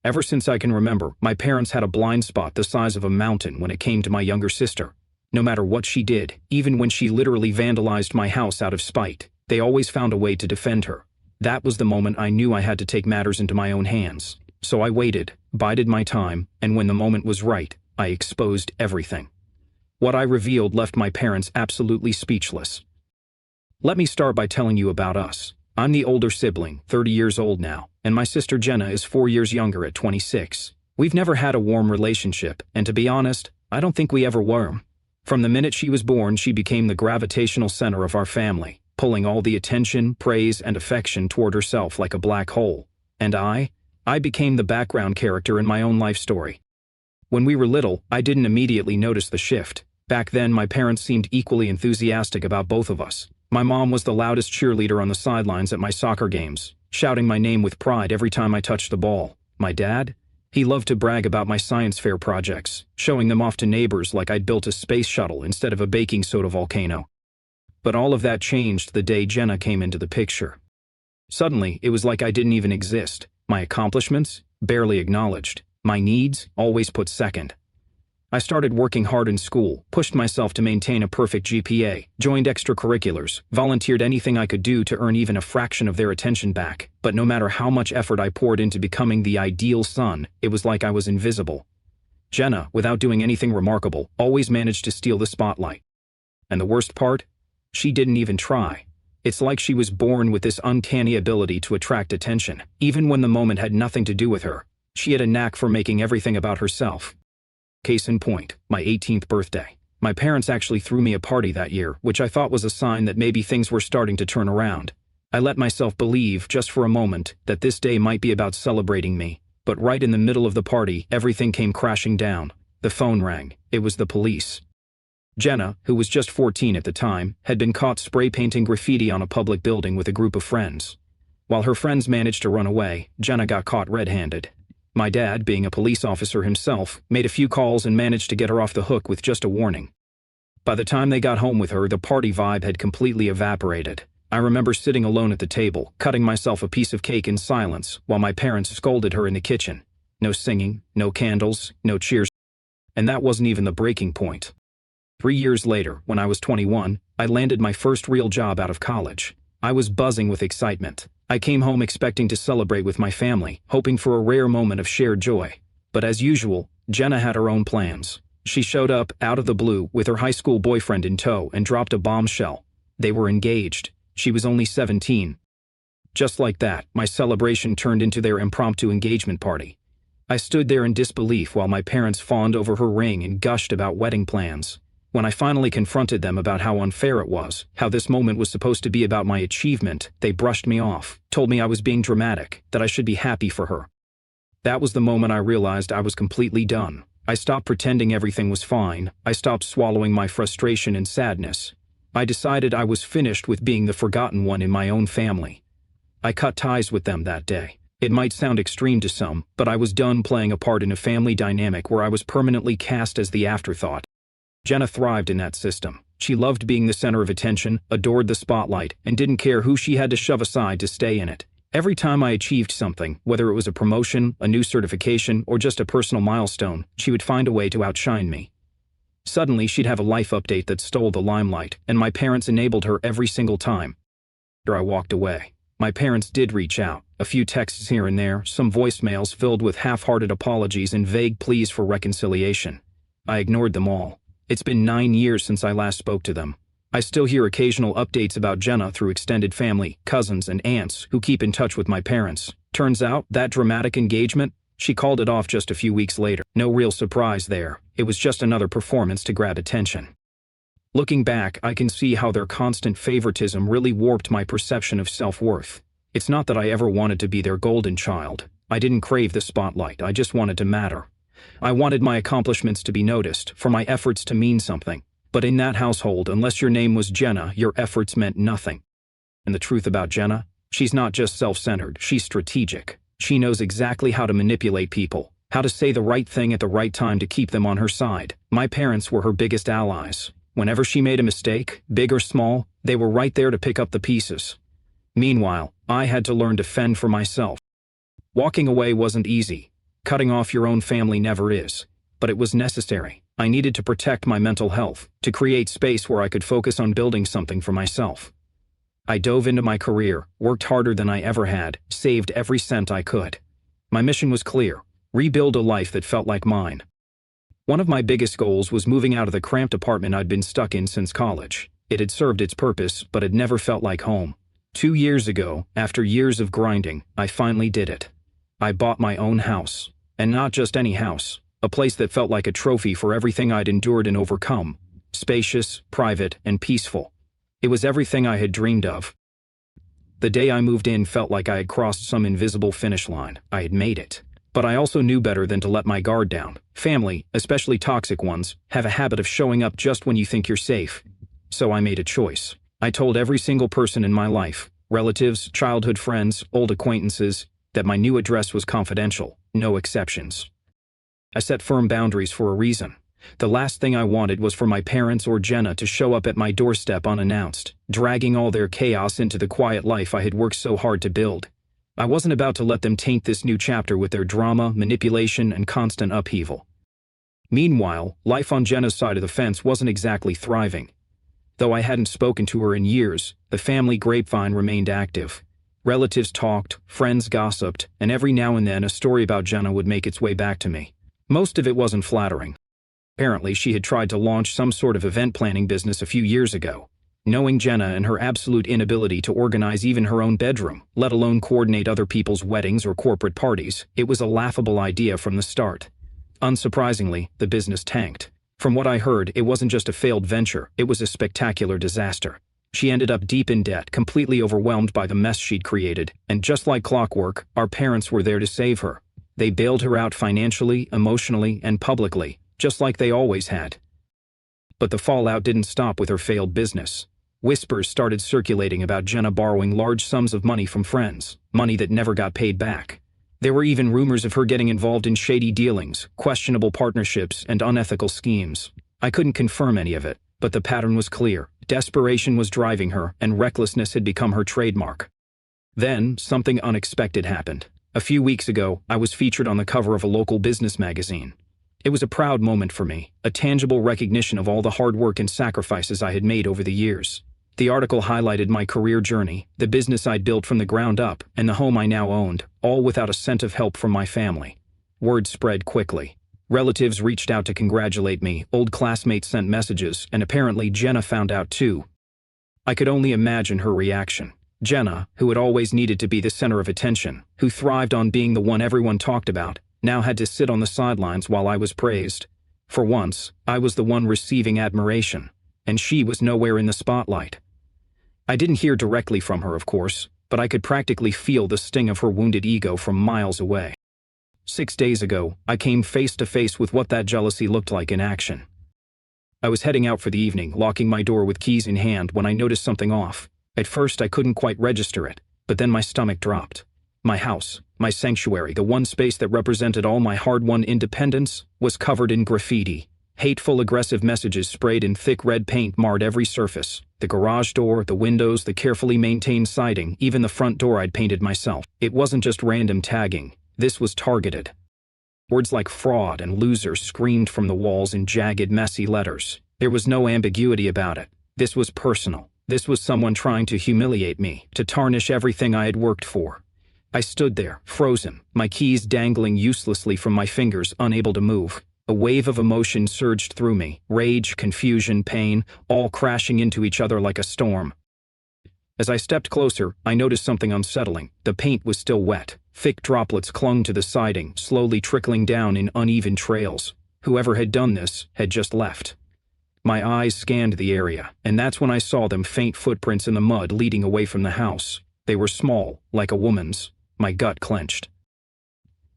Ever since I can remember, my parents had a blind spot the size of a mountain when it came to my younger sister. No matter what she did, even when she literally vandalized my house out of spite, they always found a way to defend her. That was the moment I knew I had to take matters into my own hands. So I waited, bided my time, and when the moment was right, I exposed everything. What I revealed left my parents absolutely speechless. Let me start by telling you about us. I'm the older sibling, 30 years old now, and my sister Jenna is 4 years younger at 26. We've never had a warm relationship, and to be honest, I don't think we ever were. From the minute she was born, she became the gravitational center of our family, pulling all the attention, praise, and affection toward herself like a black hole. And I became the background character in my own life story. When we were little, I didn't immediately notice the shift. Back then, my parents seemed equally enthusiastic about both of us. My mom was the loudest cheerleader on the sidelines at my soccer games, shouting my name with pride every time I touched the ball. My dad? He loved to brag about my science fair projects, showing them off to neighbors like I'd built a space shuttle instead of a baking soda volcano. But all of that changed the day Jenna came into the picture. Suddenly, it was like I didn't even exist. My accomplishments? Barely acknowledged. My needs? Always put second. I started working hard in school, pushed myself to maintain a perfect GPA, joined extracurriculars, volunteered anything I could do to earn even a fraction of their attention back. But no matter how much effort I poured into becoming the ideal son, it was like I was invisible. Jenna, without doing anything remarkable, always managed to steal the spotlight. And the worst part? She didn't even try. It's like she was born with this uncanny ability to attract attention, even when the moment had nothing to do with her. She had a knack for making everything about herself. Case in point, my 18th birthday. My parents actually threw me a party that year, which I thought was a sign that maybe things were starting to turn around. I let myself believe, just for a moment, that this day might be about celebrating me. But right in the middle of the party, everything came crashing down. The phone rang. It was the police. Jenna, who was just 14 at the time, had been caught spray painting graffiti on a public building with a group of friends. While her friends managed to run away, Jenna got caught red-handed. My dad, being a police officer himself, made a few calls and managed to get her off the hook with just a warning. By the time they got home with her, the party vibe had completely evaporated. I remember sitting alone at the table, cutting myself a piece of cake in silence, while my parents scolded her in the kitchen. No singing, no candles, no cheers. And that wasn't even the breaking point. 3 years later, when I was 21, I landed my first real job out of college. I was buzzing with excitement. I came home expecting to celebrate with my family, hoping for a rare moment of shared joy. But as usual, Jenna had her own plans. She showed up, out of the blue, with her high school boyfriend in tow and dropped a bombshell. They were engaged. She was only 17. Just like that, my celebration turned into their impromptu engagement party. I stood there in disbelief while my parents fawned over her ring and gushed about wedding plans. When I finally confronted them about how unfair it was, how this moment was supposed to be about my achievement, they brushed me off, told me I was being dramatic, that I should be happy for her. That was the moment I realized I was completely done. I stopped pretending everything was fine. I stopped swallowing my frustration and sadness. I decided I was finished with being the forgotten one in my own family. I cut ties with them that day. It might sound extreme to some, but I was done playing a part in a family dynamic where I was permanently cast as the afterthought. Jenna thrived in that system. She loved being the center of attention, adored the spotlight, and didn't care who she had to shove aside to stay in it. Every time I achieved something, whether it was a promotion, a new certification, or just a personal milestone, she would find a way to outshine me. Suddenly, she'd have a life update that stole the limelight, and my parents enabled her every single time. After I walked away, my parents did reach out. A few texts here and there, some voicemails filled with half-hearted apologies and vague pleas for reconciliation. I ignored them all. It's been 9 years since I last spoke to them. I still hear occasional updates about Jenna through extended family, cousins, and aunts who keep in touch with my parents. Turns out, that dramatic engagement, she called it off just a few weeks later. No real surprise there. It was just another performance to grab attention. Looking back, I can see how their constant favoritism really warped my perception of self-worth. It's not that I ever wanted to be their golden child. I didn't crave the spotlight. I just wanted to matter. I wanted my accomplishments to be noticed, for my efforts to mean something. But in that household, unless your name was Jenna, your efforts meant nothing. And the truth about Jenna? She's not just self-centered, she's strategic. She knows exactly how to manipulate people, how to say the right thing at the right time to keep them on her side. My parents were her biggest allies. Whenever she made a mistake, big or small, they were right there to pick up the pieces. Meanwhile, I had to learn to fend for myself. Walking away wasn't easy. Cutting off your own family never is. But it was necessary. I needed to protect my mental health, to create space where I could focus on building something for myself. I dove into my career, worked harder than I ever had, saved every cent I could. My mission was clear: rebuild a life that felt like mine. One of my biggest goals was moving out of the cramped apartment I'd been stuck in since college. It had served its purpose, but had never felt like home. 2 years ago, after years of grinding, I finally did it. I bought my own house. And not just any house. A place that felt like a trophy for everything I'd endured and overcome. Spacious, private, and peaceful. It was everything I had dreamed of. The day I moved in felt like I had crossed some invisible finish line. I had made it. But I also knew better than to let my guard down. Family, especially toxic ones, have a habit of showing up just when you think you're safe. So I made a choice. I told every single person in my life, relatives, childhood friends, old acquaintances, that my new address was confidential, no exceptions. I set firm boundaries for a reason. The last thing I wanted was for my parents or Jenna to show up at my doorstep unannounced, dragging all their chaos into the quiet life I had worked so hard to build. I wasn't about to let them taint this new chapter with their drama, manipulation, and constant upheaval. Meanwhile, life on Jenna's side of the fence wasn't exactly thriving. Though I hadn't spoken to her in years, the family grapevine remained active. Relatives talked, friends gossiped, and every now and then a story about Jenna would make its way back to me. Most of it wasn't flattering. Apparently, she had tried to launch some sort of event planning business a few years ago. Knowing Jenna and her absolute inability to organize even her own bedroom, let alone coordinate other people's weddings or corporate parties, it was a laughable idea from the start. Unsurprisingly, the business tanked. From what I heard, it wasn't just a failed venture, it was a spectacular disaster. She ended up deep in debt, completely overwhelmed by the mess she'd created, and just like clockwork, our parents were there to save her. They bailed her out financially, emotionally, and publicly, just like they always had. But the fallout didn't stop with her failed business. Whispers started circulating about Jenna borrowing large sums of money from friends, money that never got paid back. There were even rumors of her getting involved in shady dealings, questionable partnerships, and unethical schemes. I couldn't confirm any of it, but the pattern was clear. Desperation was driving her, and recklessness had become her trademark. Then, something unexpected happened. A few weeks ago, I was featured on the cover of a local business magazine. It was a proud moment for me, a tangible recognition of all the hard work and sacrifices I had made over the years. The article highlighted my career journey, the business I'd built from the ground up, and the home I now owned, all without a cent of help from my family. Word spread quickly. Relatives reached out to congratulate me, old classmates sent messages, and apparently Jenna found out too. I could only imagine her reaction. Jenna, who had always needed to be the center of attention, who thrived on being the one everyone talked about, now had to sit on the sidelines while I was praised. For once, I was the one receiving admiration, and she was nowhere in the spotlight. I didn't hear directly from her, of course, but I could practically feel the sting of her wounded ego from miles away. 6 days ago, I came face to face with what that jealousy looked like in action. I was heading out for the evening, locking my door with keys in hand when I noticed something off. At first, I couldn't quite register it, but then my stomach dropped. My house, my sanctuary, the one space that represented all my hard-won independence, was covered in graffiti. Hateful, aggressive messages sprayed in thick red paint marred every surface. The garage door, the windows, the carefully maintained siding, even the front door I'd painted myself. It wasn't just random tagging. This was targeted. Words like fraud and loser screamed from the walls in jagged, messy letters. There was no ambiguity about it. This was personal. This was someone trying to humiliate me, to tarnish everything I had worked for. I stood there, frozen, my keys dangling uselessly from my fingers, unable to move. A wave of emotion surged through me, rage, confusion, pain, all crashing into each other like a storm. As I stepped closer, I noticed something unsettling. The paint was still wet. Thick droplets clung to the siding, slowly trickling down in uneven trails. Whoever had done this had just left. My eyes scanned the area, and that's when I saw them faint footprints in the mud leading away from the house. They were small, like a woman's. My gut clenched.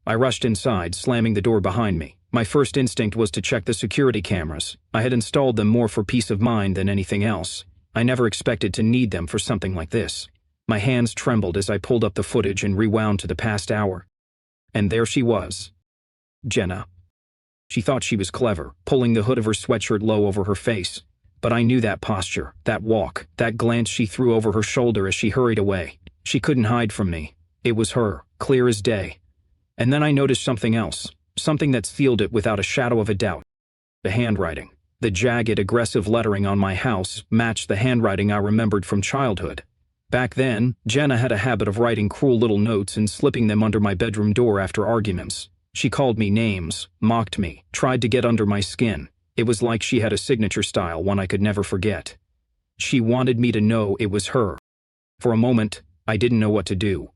I rushed inside, slamming the door behind me. My first instinct was to check the security cameras. I had installed them more for peace of mind than anything else. I never expected to need them for something like this. My hands trembled as I pulled up the footage and rewound to the past hour. And there she was. Jenna. She thought she was clever, pulling the hood of her sweatshirt low over her face. But I knew that posture, that walk, that glance she threw over her shoulder as she hurried away. She couldn't hide from me. It was her, clear as day. And then I noticed something else, something that sealed it without a shadow of a doubt. The handwriting. The jagged, aggressive lettering on my house matched the handwriting I remembered from childhood. Back then, Jenna had a habit of writing cruel little notes and slipping them under my bedroom door after arguments. She called me names, mocked me, tried to get under my skin. It was like she had a signature style, one I could never forget. She wanted me to know it was her. For a moment, I didn't know what to do.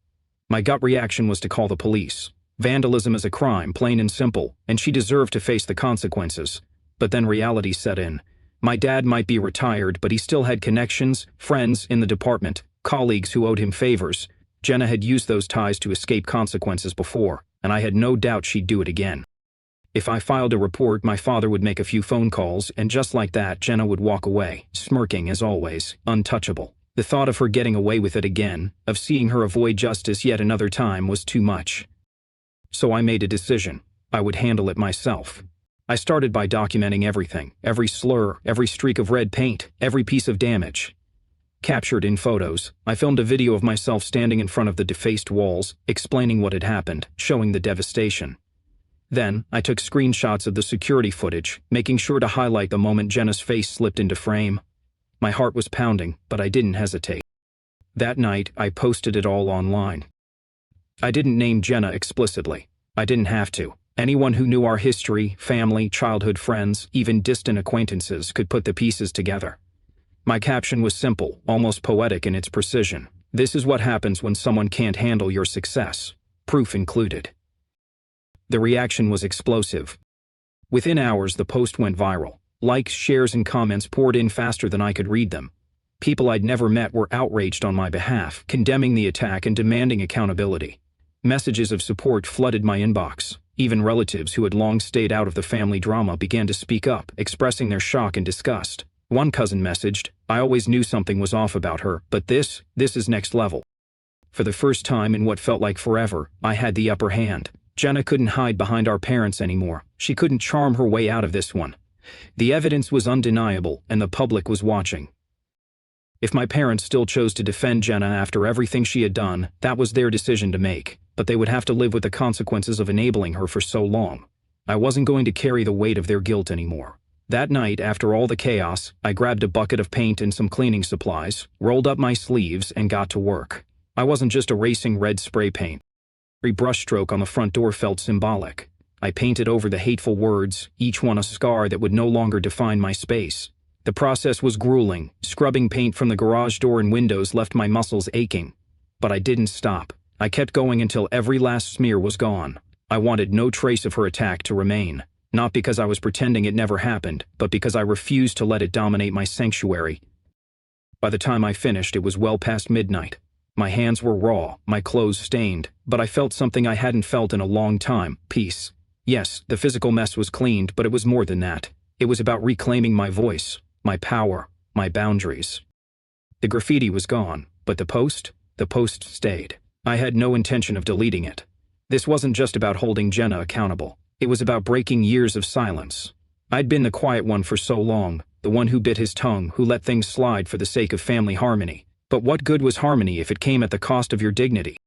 My gut reaction was to call the police. Vandalism is a crime, plain and simple, and she deserved to face the consequences. But then reality set in. My dad might be retired, but he still had connections, friends in the department, colleagues who owed him favors. Jenna had used those ties to escape consequences before, and I had no doubt she'd do it again. If I filed a report, my father would make a few phone calls, and just like that, Jenna would walk away, smirking as always, untouchable. The thought of her getting away with it again, of seeing her avoid justice yet another time, was too much. So I made a decision. I would handle it myself. I started by documenting everything, every slur, every streak of red paint, every piece of damage. Captured in photos, I filmed a video of myself standing in front of the defaced walls, explaining what had happened, showing the devastation. Then, I took screenshots of the security footage, making sure to highlight the moment Jenna's face slipped into frame. My heart was pounding, but I didn't hesitate. That night, I posted it all online. I didn't name Jenna explicitly. I didn't have to. Anyone who knew our history, family, childhood friends, even distant acquaintances could put the pieces together. My caption was simple, almost poetic in its precision. This is what happens when someone can't handle your success. Proof included. The reaction was explosive. Within hours, the post went viral. Likes, shares, and comments poured in faster than I could read them. People I'd never met were outraged on my behalf, condemning the attack and demanding accountability. Messages of support flooded my inbox. Even relatives who had long stayed out of the family drama began to speak up, expressing their shock and disgust. One cousin messaged, "I always knew something was off about her, but this is next level." For the first time in what felt like forever, I had the upper hand. Jenna couldn't hide behind our parents anymore. She couldn't charm her way out of this one. The evidence was undeniable, and the public was watching. If my parents still chose to defend Jenna after everything she had done, that was their decision to make, but they would have to live with the consequences of enabling her for so long. I wasn't going to carry the weight of their guilt anymore. That night, after all the chaos, I grabbed a bucket of paint and some cleaning supplies, rolled up my sleeves, and got to work. I wasn't just erasing red spray paint. Every brushstroke on the front door felt symbolic. I painted over the hateful words, each one a scar that would no longer define my space. The process was grueling. Scrubbing paint from the garage door and windows left my muscles aching. But I didn't stop. I kept going until every last smear was gone. I wanted no trace of her attack to remain. Not because I was pretending it never happened, but because I refused to let it dominate my sanctuary. By the time I finished, it was well past midnight. My hands were raw, my clothes stained, but I felt something I hadn't felt in a long time: peace. Yes, the physical mess was cleaned, but it was more than that. It was about reclaiming my voice, my power, my boundaries. The graffiti was gone, but the post stayed. I had no intention of deleting it. This wasn't just about holding Jenna accountable. It was about breaking years of silence. I'd been the quiet one for so long, the one who bit his tongue, who let things slide for the sake of family harmony. But what good was harmony if it came at the cost of your dignity?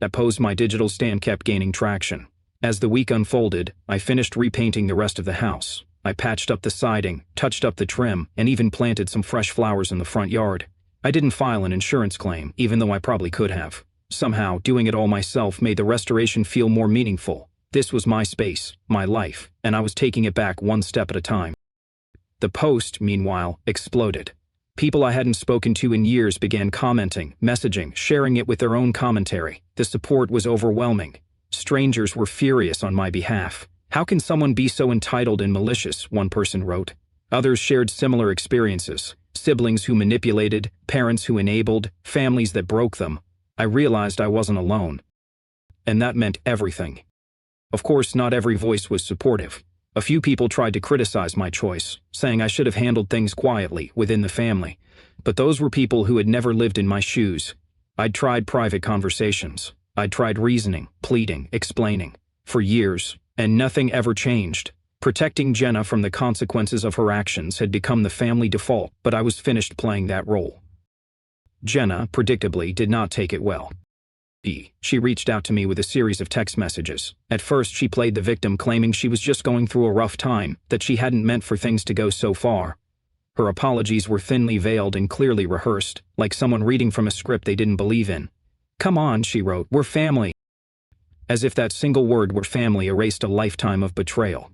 That posed my digital stand kept gaining traction. As the week unfolded, I finished repainting the rest of the house. I patched up the siding, touched up the trim, and even planted some fresh flowers in the front yard. I didn't file an insurance claim, even though I probably could have. Somehow, doing it all myself made the restoration feel more meaningful. This was my space, my life, and I was taking it back one step at a time. The post, meanwhile, exploded. People I hadn't spoken to in years began commenting, messaging, sharing it with their own commentary. The support was overwhelming. Strangers were furious on my behalf. "How can someone be so entitled and malicious?" one person wrote. Others shared similar experiences. Siblings who manipulated, parents who enabled, families that broke them. I realized I wasn't alone. And that meant everything. Of course, not every voice was supportive. A few people tried to criticize my choice, saying I should have handled things quietly within the family. But those were people who had never lived in my shoes. I'd tried private conversations. I'd tried reasoning, pleading, explaining. For years, and nothing ever changed. Protecting Jenna from the consequences of her actions had become the family default, but I was finished playing that role. Jenna, predictably, did not take it well. She reached out to me with a series of text messages. At first she played the victim, claiming she was just going through a rough time, that she hadn't meant for things to go so far. Her apologies were thinly veiled and clearly rehearsed, like someone reading from a script they didn't believe in. "Come on," she wrote, "we're family." As if that single word, "we're family," erased a lifetime of betrayal.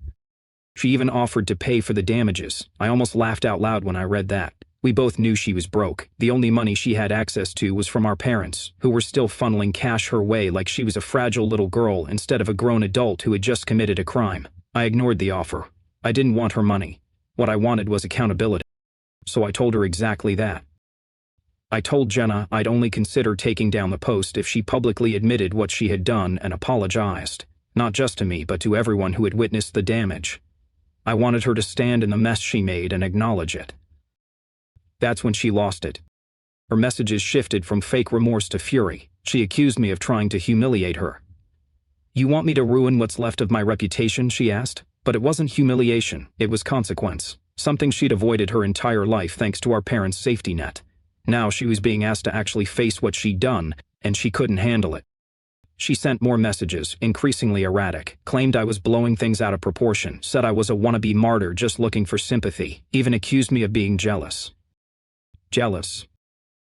She even offered to pay for the damages. I almost laughed out loud when I read that. We both knew she was broke. The only money she had access to was from our parents, who were still funneling cash her way like she was a fragile little girl instead of a grown adult who had just committed a crime. I ignored the offer. I didn't want her money. What I wanted was accountability. So I told her exactly that. I told Jenna I'd only consider taking down the post if she publicly admitted what she had done and apologized, not just to me but to everyone who had witnessed the damage. I wanted her to stand in the mess she made and acknowledge it. That's when she lost it. Her messages shifted from fake remorse to fury. She accused me of trying to humiliate her. "You want me to ruin what's left of my reputation?" she asked. But it wasn't humiliation, it was consequence. Something she'd avoided her entire life thanks to our parents' safety net. Now she was being asked to actually face what she'd done, and she couldn't handle it. She sent more messages, increasingly erratic, claimed I was blowing things out of proportion, said I was a wannabe martyr just looking for sympathy, even accused me of being jealous. Jealous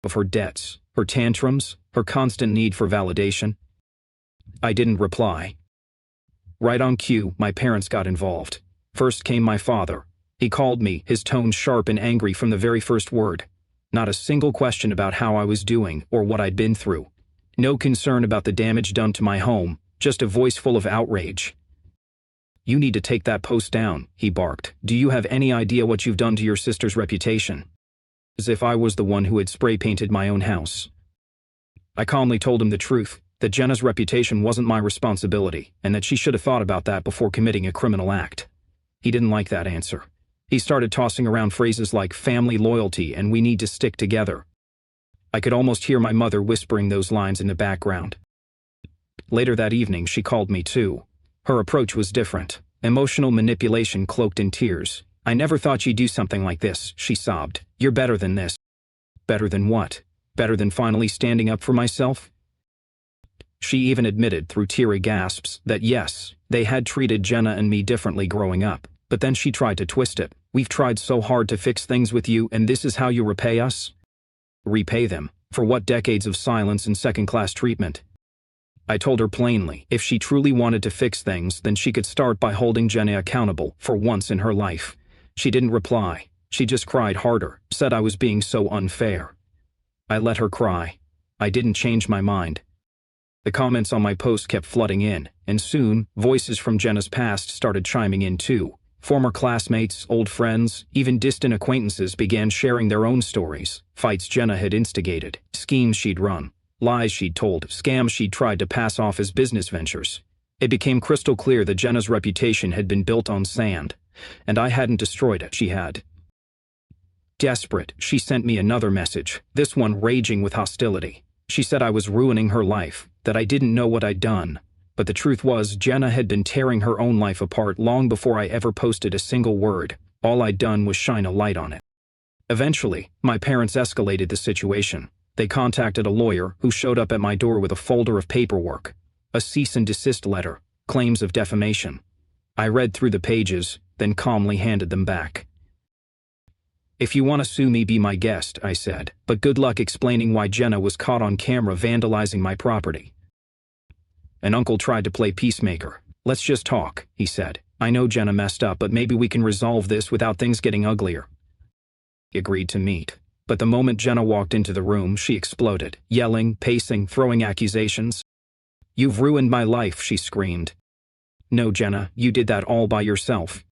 of her debts, her tantrums, her constant need for validation. I didn't reply. Right on cue, my parents got involved. First came my father. He called me, his tone sharp and angry from the very first word. Not a single question about how I was doing or what I'd been through. No concern about the damage done to my home, just a voice full of outrage. "You need to take that post down," he barked. "Do you have any idea what you've done to your sister's reputation?" As if I was the one who had spray-painted my own house. I calmly told him the truth, that Jenna's reputation wasn't my responsibility, and that she should have thought about that before committing a criminal act. He didn't like that answer. He started tossing around phrases like family loyalty and we need to stick together. I could almost hear my mother whispering those lines in the background. Later that evening, she called me too. Her approach was different. Emotional manipulation cloaked in tears. "I never thought you'd do something like this," she sobbed. "You're better than this." Better than what? Better than finally standing up for myself? She even admitted through teary gasps that yes, they had treated Jenna and me differently growing up, but then she tried to twist it. "We've tried so hard to fix things with you, and this is how you repay us?" Repay them? For what decades of silence and second-class treatment? I told her plainly, if she truly wanted to fix things, then she could start by holding Jenna accountable for once in her life. She didn't reply. She just cried harder, said I was being so unfair. I let her cry. I didn't change my mind. The comments on my post kept flooding in, and soon, voices from Jenna's past started chiming in too. Former classmates, old friends, even distant acquaintances began sharing their own stories, fights Jenna had instigated, schemes she'd run, lies she'd told, scams she'd tried to pass off as business ventures. It became crystal clear that Jenna's reputation had been built on sand, and I hadn't destroyed it, she had. Desperate, she sent me another message, this one raging with hostility. She said I was ruining her life, that I didn't know what I'd done. But the truth was, Jenna had been tearing her own life apart long before I ever posted a single word. All I'd done was shine a light on it. Eventually, my parents escalated the situation. They contacted a lawyer who showed up at my door with a folder of paperwork, a cease and desist letter, claims of defamation. I read through the pages, then calmly handed them back. "If you want to sue me, be my guest," I said, "but good luck explaining why Jenna was caught on camera vandalizing my property." An uncle tried to play peacemaker. "Let's just talk," he said. "I know Jenna messed up, but maybe we can resolve this without things getting uglier." He agreed to meet. But the moment Jenna walked into the room, she exploded, yelling, pacing, throwing accusations. "You've ruined my life," she screamed. "No, Jenna, you did that all by yourself."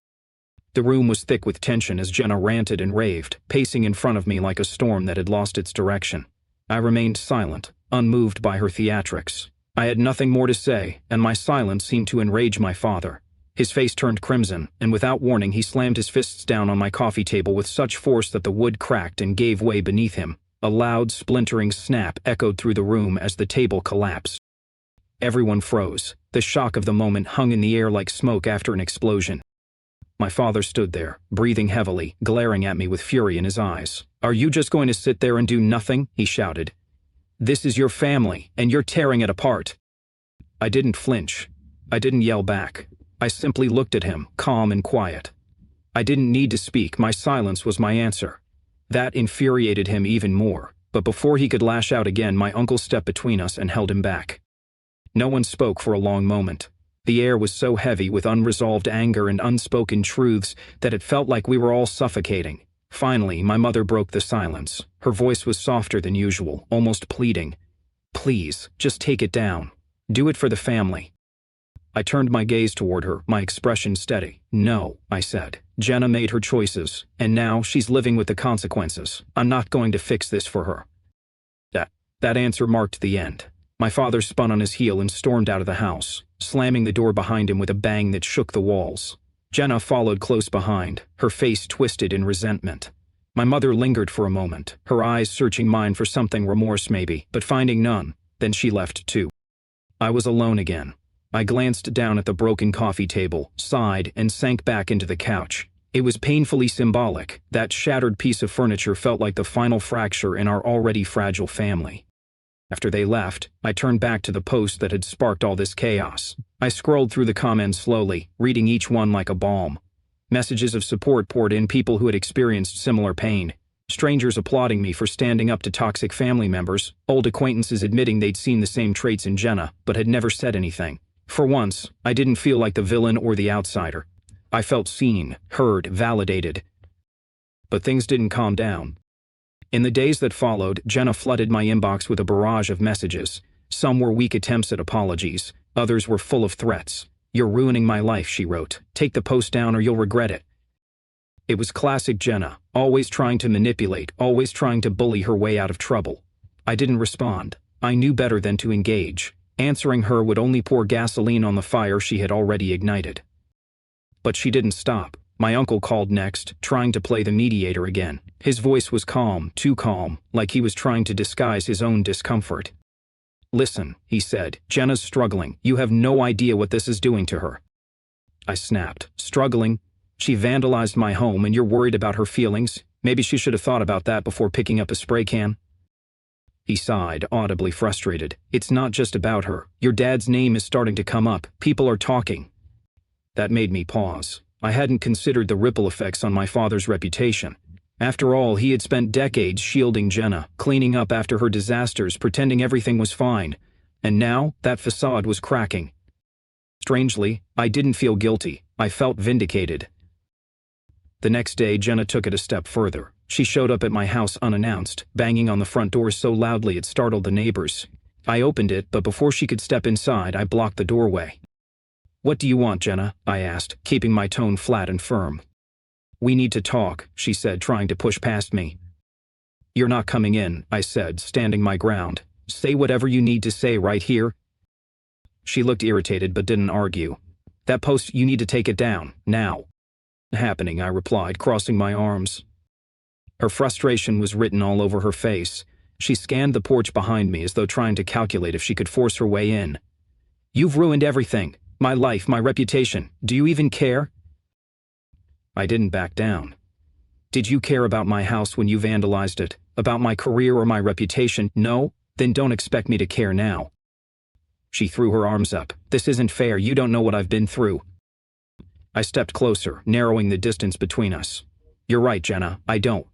The room was thick with tension as Jenna ranted and raved, pacing in front of me like a storm that had lost its direction. I remained silent, unmoved by her theatrics. I had nothing more to say, and my silence seemed to enrage my father. His face turned crimson, and without warning he slammed his fists down on my coffee table with such force that the wood cracked and gave way beneath him. A loud, splintering snap echoed through the room as the table collapsed. Everyone froze. The shock of the moment hung in the air like smoke after an explosion. My father stood there, breathing heavily, glaring at me with fury in his eyes. "Are you just going to sit there and do nothing?" he shouted. This is your family, and you're tearing it apart." I didn't flinch. I didn't yell back. I simply looked at him, calm and quiet. I didn't need to speak, my silence was my answer. That infuriated him even more, but before he could lash out again, my uncle stepped between us and held him back. No one spoke for a long moment. The air was so heavy with unresolved anger and unspoken truths that it felt like we were all suffocating. Finally, my mother broke the silence. Her voice was softer than usual, almost pleading. "Please, just take it down. Do it for the family." I turned my gaze toward her, my expression steady. "No," I said. "Jenna made her choices, and now she's living with the consequences. I'm not going to fix this for her." That answer marked the end. My father spun on his heel and stormed out of the house, slamming the door behind him with a bang that shook the walls. Jenna followed close behind, her face twisted in resentment. My mother lingered for a moment, her eyes searching mine for something, remorse maybe, but finding none. Then she left too. I was alone again. I glanced down at the broken coffee table, sighed, and sank back into the couch. It was painfully symbolic. That shattered piece of furniture felt like the final fracture in our already fragile family. After they left, I turned back to the post that had sparked all this chaos. I scrolled through the comments slowly, reading each one like a balm. Messages of support poured in, people who had experienced similar pain. Strangers applauding me for standing up to toxic family members, old acquaintances admitting they'd seen the same traits in Jenna, but had never said anything. For once, I didn't feel like the villain or the outsider. I felt seen, heard, validated. But things didn't calm down. In the days that followed, Jenna flooded my inbox with a barrage of messages. Some were weak attempts at apologies, others were full of threats. "You're ruining my life," she wrote. "Take the post down or you'll regret it." It was classic Jenna, always trying to manipulate, always trying to bully her way out of trouble. I didn't respond. I knew better than to engage. Answering her would only pour gasoline on the fire she had already ignited. But she didn't stop. My uncle called next, trying to play the mediator again. His voice was calm, too calm, like he was trying to disguise his own discomfort. "Listen," he said, "Jenna's struggling. You have no idea what this is doing to her." I snapped. "Struggling? She vandalized my home and you're worried about her feelings? Maybe she should have thought about that before picking up a spray can." He sighed, audibly frustrated. "It's not just about her. Your dad's name is starting to come up. People are talking." That made me pause. I hadn't considered the ripple effects on my father's reputation. After all, he had spent decades shielding Jenna, cleaning up after her disasters, pretending everything was fine. And now, that facade was cracking. Strangely, I didn't feel guilty. I felt vindicated. The next day, Jenna took it a step further. She showed up at my house unannounced, banging on the front door so loudly it startled the neighbors. I opened it, but before she could step inside, I blocked the doorway. "What do you want, Jenna?" I asked, keeping my tone flat and firm. "We need to talk," she said, trying to push past me. "You're not coming in," I said, standing my ground. "Say whatever you need to say right here." She looked irritated but didn't argue. "That post, you need to take it down, now." "Happening," I replied, crossing my arms. Her frustration was written all over her face. She scanned the porch behind me as though trying to calculate if she could force her way in. "You've ruined everything. My life, my reputation. Do you even care?" I didn't back down. "Did you care about my house when you vandalized it? About my career or my reputation? No? Then don't expect me to care now." She threw her arms up. "This isn't fair. You don't know what I've been through." I stepped closer, narrowing the distance between us. "You're right, Jenna. I don't.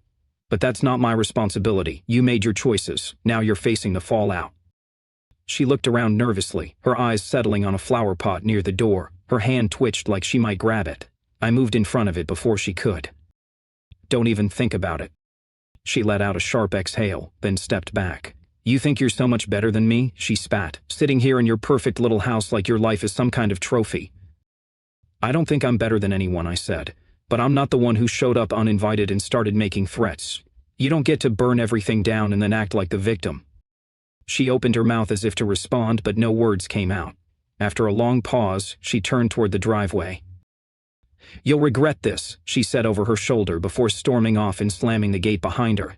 But that's not my responsibility. You made your choices. Now you're facing the fallout." She looked around nervously, her eyes settling on a flower pot near the door. Her hand twitched like she might grab it. I moved in front of it before she could. "Don't even think about it." She let out a sharp exhale, then stepped back. "You think you're so much better than me?" she spat, "sitting here in your perfect little house like your life is some kind of trophy." "I don't think I'm better than anyone," I said, "but I'm not the one who showed up uninvited and started making threats. You don't get to burn everything down and then act like the victim." She opened her mouth as if to respond, but no words came out. After a long pause, she turned toward the driveway. "You'll regret this," she said over her shoulder before storming off and slamming the gate behind her.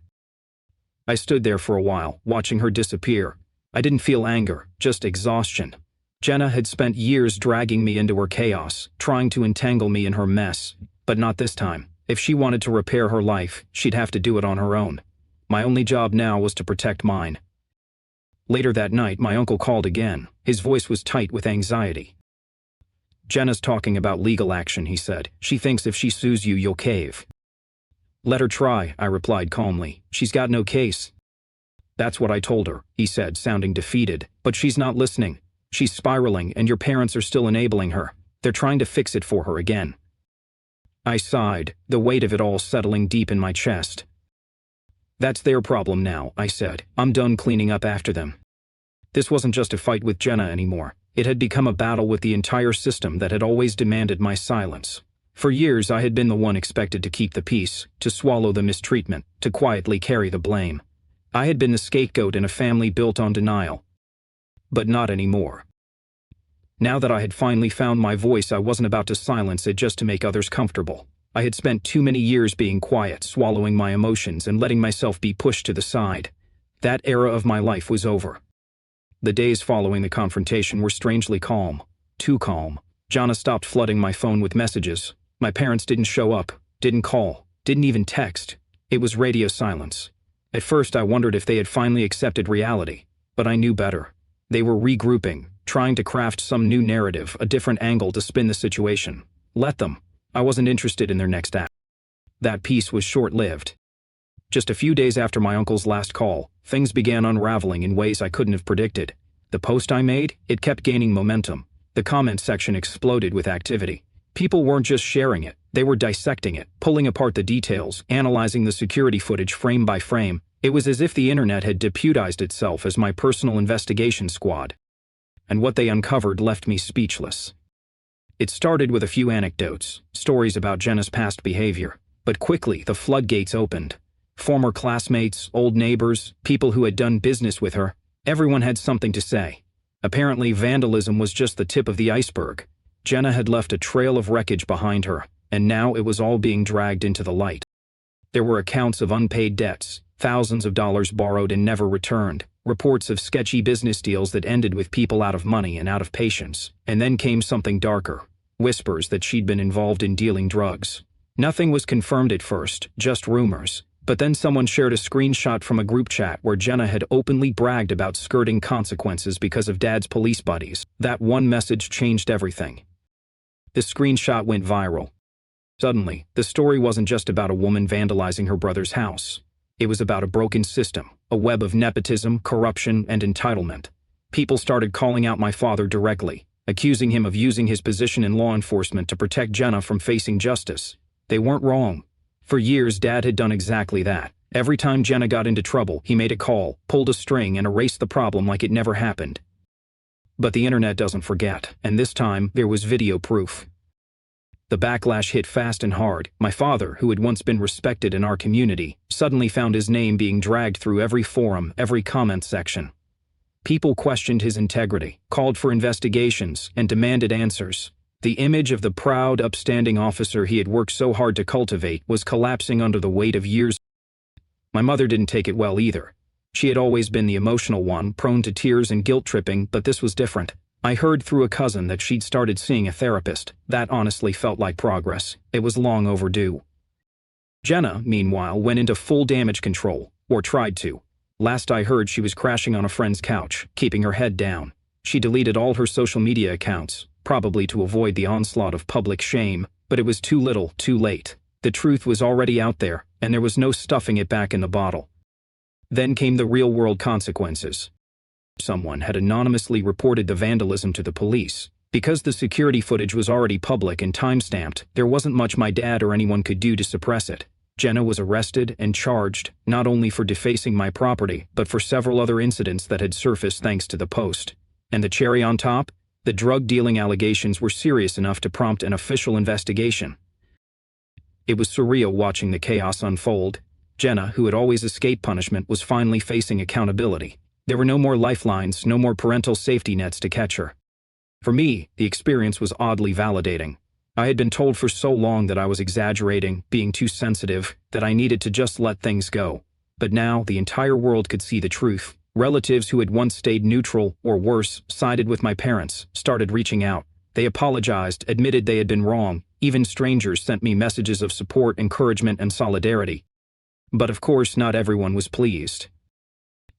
I stood there for a while, watching her disappear. I didn't feel anger, just exhaustion. Jenna had spent years dragging me into her chaos, trying to entangle me in her mess. But not this time. If she wanted to repair her life, she'd have to do it on her own. My only job now was to protect mine. Later that night, my uncle called again. His voice was tight with anxiety. "Jenna's talking about legal action," he said. "She thinks if she sues you, you'll cave." "Let her try," I replied calmly. "She's got no case." "That's what I told her," he said, sounding defeated. "But she's not listening. She's spiraling, and your parents are still enabling her. They're trying to fix it for her again." I sighed, the weight of it all settling deep in my chest. "That's their problem now," I said. "I'm done cleaning up after them." This wasn't just a fight with Jenna anymore. It had become a battle with the entire system that had always demanded my silence. For years I had been the one expected to keep the peace, to swallow the mistreatment, to quietly carry the blame. I had been the scapegoat in a family built on denial. But not anymore. Now that I had finally found my voice, I wasn't about to silence it just to make others comfortable. I had spent too many years being quiet, swallowing my emotions and letting myself be pushed to the side. That era of my life was over. The days following the confrontation were strangely calm. Too calm. Jana stopped flooding my phone with messages. My parents didn't show up, didn't call, didn't even text. It was radio silence. At first I wondered if they had finally accepted reality, but I knew better. They were regrouping, trying to craft some new narrative, a different angle to spin the situation. Let them. I wasn't interested in their next act. That peace was short-lived. Just a few days after my uncle's last call, things began unraveling in ways I couldn't have predicted. The post I made, it kept gaining momentum. The comment section exploded with activity. People weren't just sharing it, they were dissecting it, pulling apart the details, analyzing the security footage frame by frame. It was as if the internet had deputized itself as my personal investigation squad. And what they uncovered left me speechless. It started with a few anecdotes, stories about Jenna's past behavior. But quickly, the floodgates opened. Former classmates, old neighbors, people who had done business with her, everyone had something to say. Apparently, vandalism was just the tip of the iceberg. Jenna had left a trail of wreckage behind her, and now it was all being dragged into the light. There were accounts of unpaid debts, thousands of dollars borrowed and never returned, reports of sketchy business deals that ended with people out of money and out of patience, and then came something darker, whispers that she'd been involved in dealing drugs. Nothing was confirmed at first, just rumors. But then someone shared a screenshot from a group chat where Jenna had openly bragged about skirting consequences because of Dad's police buddies. That one message changed everything. The screenshot went viral. Suddenly, the story wasn't just about a woman vandalizing her brother's house. It was about a broken system, a web of nepotism, corruption, and entitlement. People started calling out my father directly, accusing him of using his position in law enforcement to protect Jenna from facing justice. They weren't wrong. For years, Dad had done exactly that. Every time Jenna got into trouble, he made a call, pulled a string, and erased the problem like it never happened. But the internet doesn't forget, and this time, there was video proof. The backlash hit fast and hard. My father, who had once been respected in our community, suddenly found his name being dragged through every forum, every comment section. People questioned his integrity, called for investigations, and demanded answers. The image of the proud, upstanding officer he had worked so hard to cultivate was collapsing under the weight of years. My mother didn't take it well either. She had always been the emotional one, prone to tears and guilt-tripping, but this was different. I heard through a cousin that she'd started seeing a therapist. That honestly felt like progress. It was long overdue. Jenna, meanwhile, went into full damage control, or tried to. Last I heard, she was crashing on a friend's couch, keeping her head down. She deleted all her social media accounts, probably to avoid the onslaught of public shame, but it was too little, too late. The truth was already out there, and there was no stuffing it back in the bottle. Then came the real-world consequences. Someone had anonymously reported the vandalism to the police. Because the security footage was already public and time-stamped, there wasn't much my dad or anyone could do to suppress it. Jenna was arrested and charged, not only for defacing my property, but for several other incidents that had surfaced thanks to the post. And the cherry on top? The drug-dealing allegations were serious enough to prompt an official investigation. It was surreal watching the chaos unfold. Jenna, who had always escaped punishment, was finally facing accountability. There were no more lifelines, no more parental safety nets to catch her. For me, the experience was oddly validating. I had been told for so long that I was exaggerating, being too sensitive, that I needed to just let things go. But now, the entire world could see the truth. Relatives who had once stayed neutral, or worse, sided with my parents, started reaching out. They apologized, admitted they had been wrong. Even strangers sent me messages of support, encouragement, and solidarity. But of course, not everyone was pleased.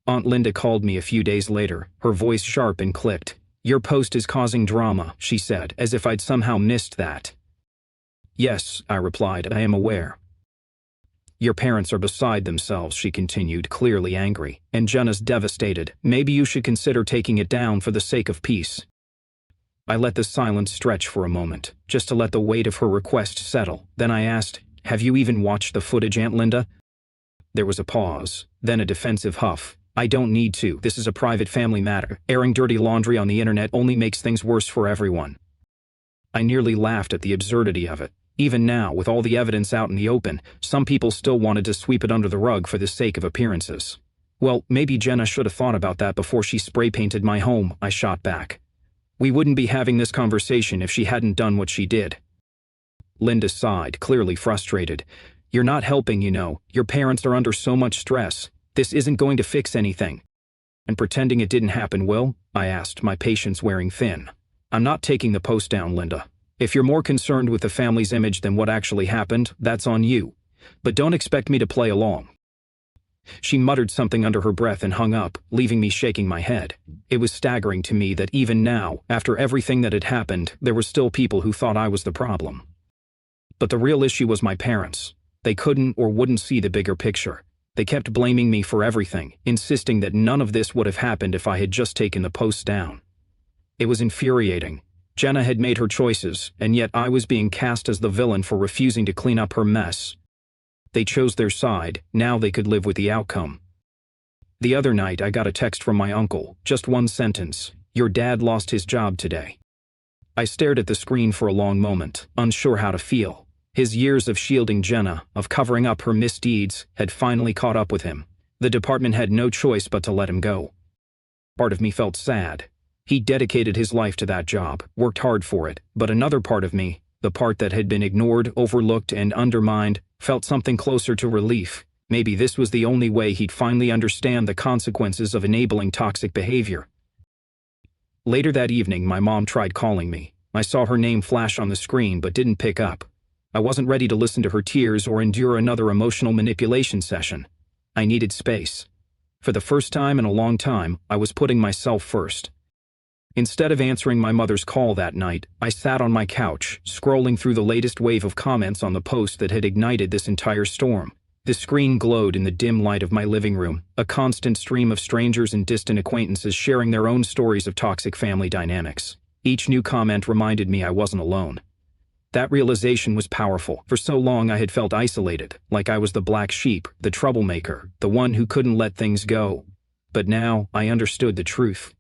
Aunt Linda called me a few days later, her voice sharp and clipped. "Your post is causing drama," she said, as if I'd somehow missed that. "Yes," I replied, "I am aware." "Your parents are beside themselves," she continued, clearly angry, "and Jenna's devastated. Maybe you should consider taking it down for the sake of peace." I let the silence stretch for a moment, just to let the weight of her request settle. Then I asked, "Have you even watched the footage, Aunt Linda?" There was a pause, then a defensive huff. "I don't need to. This is a private family matter. Airing dirty laundry on the internet only makes things worse for everyone." I nearly laughed at the absurdity of it. Even now, with all the evidence out in the open, some people still wanted to sweep it under the rug for the sake of appearances. "Well, maybe Jenna should have thought about that before she spray-painted my home," I shot back. "We wouldn't be having this conversation if she hadn't done what she did." Linda sighed, clearly frustrated. "You're not helping, you know. Your parents are under so much stress. This isn't going to fix anything." "And pretending it didn't happen will?" I asked, my patience wearing thin. "I'm not taking the post down, Linda. If you're more concerned with the family's image than what actually happened, that's on you. But don't expect me to play along." She muttered something under her breath and hung up, leaving me shaking my head. It was staggering to me that even now, after everything that had happened, there were still people who thought I was the problem. But the real issue was my parents. They couldn't or wouldn't see the bigger picture. They kept blaming me for everything, insisting that none of this would have happened if I had just taken the post down. It was infuriating. Jenna had made her choices, and yet I was being cast as the villain for refusing to clean up her mess. They chose their side, now they could live with the outcome. The other night I got a text from my uncle, just one sentence: "Your dad lost his job today." I stared at the screen for a long moment, unsure how to feel. His years of shielding Jenna, of covering up her misdeeds, had finally caught up with him. The department had no choice but to let him go. Part of me felt sad. He dedicated his life to that job, worked hard for it, but another part of me, the part that had been ignored, overlooked, and undermined, felt something closer to relief. Maybe this was the only way he'd finally understand the consequences of enabling toxic behavior. Later that evening, my mom tried calling me. I saw her name flash on the screen but didn't pick up. I wasn't ready to listen to her tears or endure another emotional manipulation session. I needed space. For the first time in a long time, I was putting myself first. Instead of answering my mother's call that night, I sat on my couch, scrolling through the latest wave of comments on the post that had ignited this entire storm. The screen glowed in the dim light of my living room, a constant stream of strangers and distant acquaintances sharing their own stories of toxic family dynamics. Each new comment reminded me I wasn't alone. That realization was powerful. For so long I had felt isolated, like I was the black sheep, the troublemaker, the one who couldn't let things go. But now I understood the truth.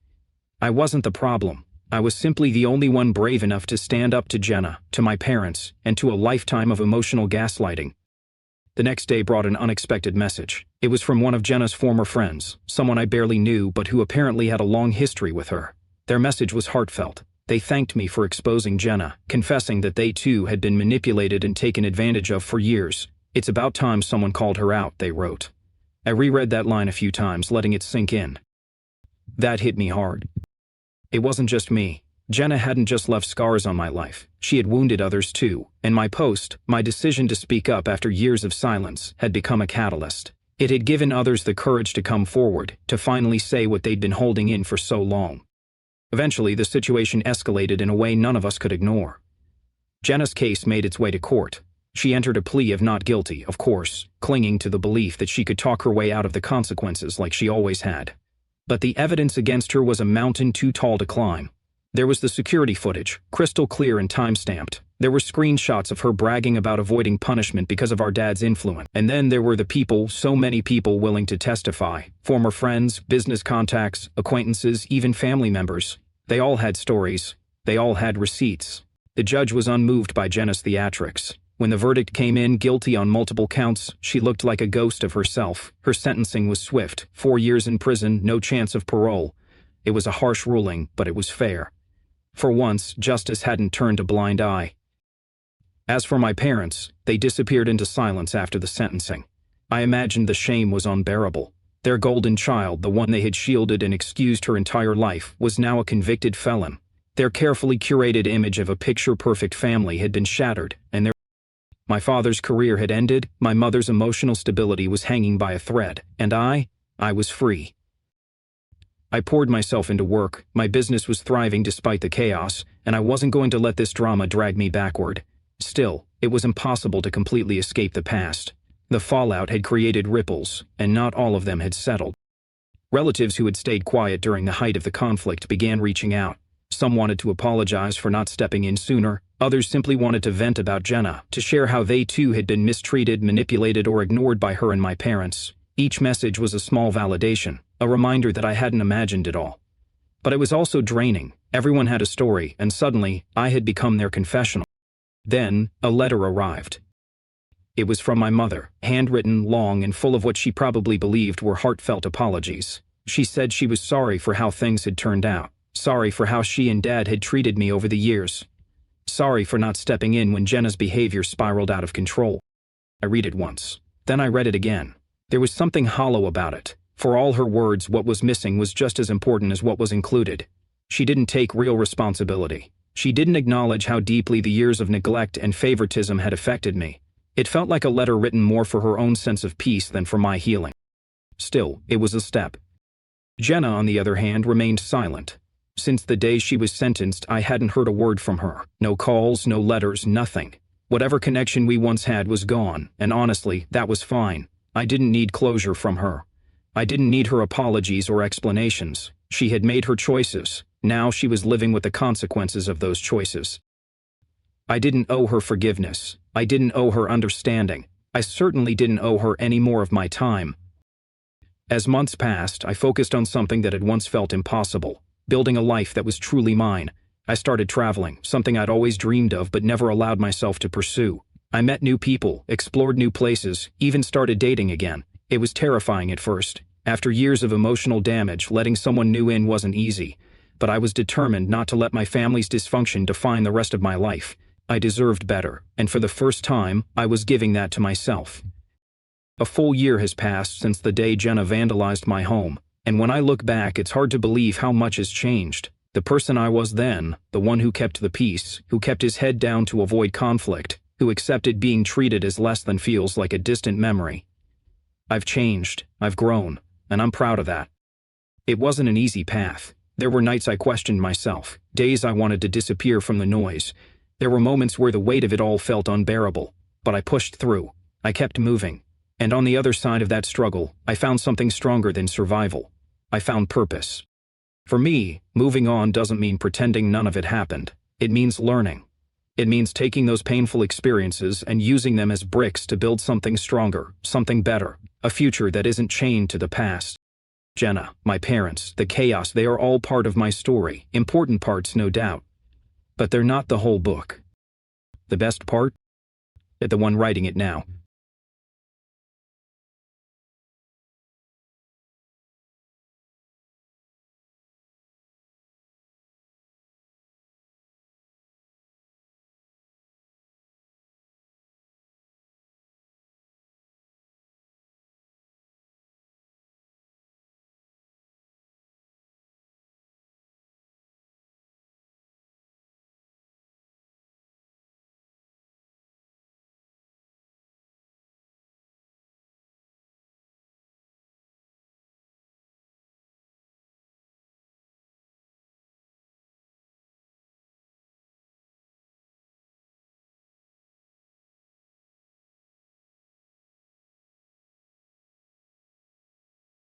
I wasn't the problem. I was simply the only one brave enough to stand up to Jenna, to my parents, and to a lifetime of emotional gaslighting. The next day brought an unexpected message. It was from one of Jenna's former friends, someone I barely knew but who apparently had a long history with her. Their message was heartfelt. They thanked me for exposing Jenna, confessing that they too had been manipulated and taken advantage of for years. "It's about time someone called her out," they wrote. I reread that line a few times, letting it sink in. That hit me hard. It wasn't just me. Jenna hadn't just left scars on my life. She had wounded others too, and my post, my decision to speak up after years of silence, had become a catalyst. It had given others the courage to come forward, to finally say what they'd been holding in for so long. Eventually, the situation escalated in a way none of us could ignore. Jenna's case made its way to court. She entered a plea of not guilty, of course, clinging to the belief that she could talk her way out of the consequences like she always had. But the evidence against her was a mountain too tall to climb. There was the security footage, crystal clear and time-stamped. There were screenshots of her bragging about avoiding punishment because of our dad's influence. And then there were the people, so many people willing to testify. Former friends, business contacts, acquaintances, even family members. They all had stories. They all had receipts. The judge was unmoved by Jenna's theatrics. When the verdict came in, guilty on multiple counts, she looked like a ghost of herself. Her sentencing was swift. 4 years in prison, no chance of parole. It was a harsh ruling, but it was fair. For once, justice hadn't turned a blind eye. As for my parents, they disappeared into silence after the sentencing. I imagined the shame was unbearable. Their golden child, the one they had shielded and excused her entire life, was now a convicted felon. Their carefully curated image of a picture-perfect family had been shattered, and my father's career had ended, my mother's emotional stability was hanging by a thread, and I was free. I poured myself into work, my business was thriving despite the chaos, and I wasn't going to let this drama drag me backward. Still, it was impossible to completely escape the past. The fallout had created ripples, and not all of them had settled. Relatives who had stayed quiet during the height of the conflict began reaching out. Some wanted to apologize for not stepping in sooner, others simply wanted to vent about Jenna, to share how they too had been mistreated, manipulated, or ignored by her and my parents. Each message was a small validation, a reminder that I hadn't imagined it all. But it was also draining. Everyone had a story, and suddenly, I had become their confessional. Then, a letter arrived. It was from my mother, handwritten, long, and full of what she probably believed were heartfelt apologies. She said she was sorry for how things had turned out, sorry for how she and Dad had treated me over the years, sorry for not stepping in when Jenna's behavior spiraled out of control. I read it once. Then I read it again. There was something hollow about it. For all her words, what was missing was just as important as what was included. She didn't take real responsibility. She didn't acknowledge how deeply the years of neglect and favoritism had affected me. It felt like a letter written more for her own sense of peace than for my healing. Still, it was a step. Jenna, on the other hand, remained silent. Since the day she was sentenced, I hadn't heard a word from her. No calls, no letters, nothing. Whatever connection we once had was gone, and honestly, that was fine. I didn't need closure from her. I didn't need her apologies or explanations. She had made her choices. Now she was living with the consequences of those choices. I didn't owe her forgiveness. I didn't owe her understanding. I certainly didn't owe her any more of my time. As months passed, I focused on something that had once felt impossible, building a life that was truly mine. I started traveling, something I'd always dreamed of but never allowed myself to pursue. I met new people, explored new places, even started dating again. It was terrifying at first. After years of emotional damage, letting someone new in wasn't easy, but I was determined not to let my family's dysfunction define the rest of my life. I deserved better, and for the first time, I was giving that to myself. A full year has passed since the day Jenna vandalized my home, and when I look back, it's hard to believe how much has changed. The person I was then, the one who kept the peace, who kept his head down to avoid conflict, who accepted being treated as less than feels like a distant memory. I've changed, I've grown, and I'm proud of that. It wasn't an easy path. There were nights I questioned myself, days I wanted to disappear from the noise. There were moments where the weight of it all felt unbearable, but I pushed through. I kept moving. And on the other side of that struggle, I found something stronger than survival. I found purpose. For me, moving on doesn't mean pretending none of it happened. It means learning. It means taking those painful experiences and using them as bricks to build something stronger, something better, a future that isn't chained to the past. Jenna, my parents, the chaos, they are all part of my story, important parts, no doubt. But they're not the whole book. The best part? The one writing it now.